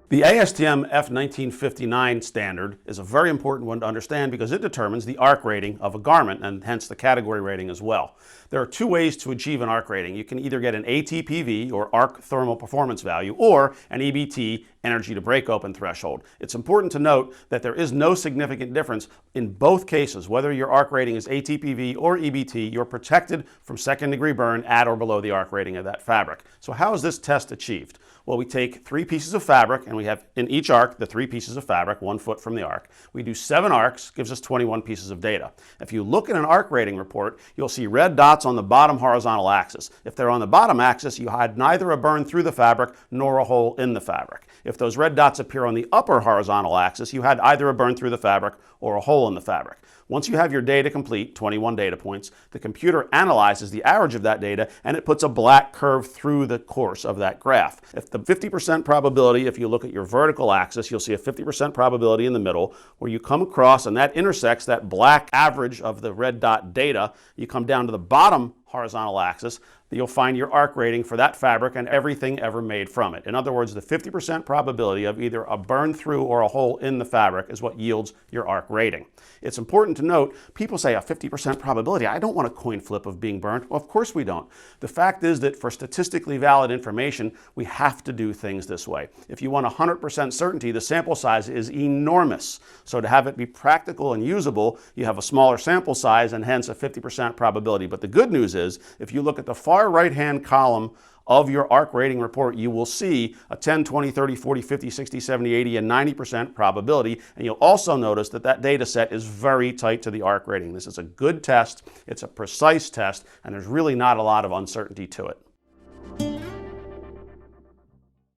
The ASTM F1959 standard is a very important one to understand because it determines the ARC rating of a garment and hence the category rating as well. There are two ways to achieve an ARC rating. You can either get an ATPV or ARC thermal performance value or an EBT energy to break open threshold. It's important to note that there is no significant difference in both cases. Whether your ARC rating is ATPV or EBT, you're protected from second degree burn at or below the ARC rating of that fabric. So how is this test achieved? Well, we take 3 pieces of fabric, and we have in each arc the 3 pieces of fabric, 1 foot from the arc. We do 7 arcs, gives us 21 pieces of data. If you look at an ARC rating report, you'll see red dots on the bottom horizontal axis. If they're on the bottom axis, you had neither a burn through the fabric nor a hole in the fabric. If those red dots appear on the upper horizontal axis, you had either a burn through the fabric or a hole in the fabric. Once you have your data complete, 21 data points, the computer analyzes the average of that data and it puts a black curve through the course of that graph. If the 50% probability, if you look at your vertical axis, you'll see a 50% probability in the middle where you come across and that intersects that black average of the red dot data. You come down to the bottom horizontal axis, you'll find your ARC rating for that fabric and everything ever made from it. In other words, the 50% probability of either a burn through or a hole in the fabric is what yields your ARC rating. It's important to note, people say a 50% probability. I don't want a coin flip of being burned. Well, of course we don't. The fact is that for statistically valid information, we have to do things this way. If you want 100% certainty, the sample size is enormous. So to have it be practical and usable, you have a smaller sample size and hence a 50% probability. But the good news is, if you look at the far right-hand column of your ARC rating report, you will see a 10, 20, 30, 40, 50, 60, 70, 80, and 90% probability. And you'll also notice that that data set is very tight to the ARC rating. This is a good test, it's a precise test, and there's really not a lot of uncertainty to it.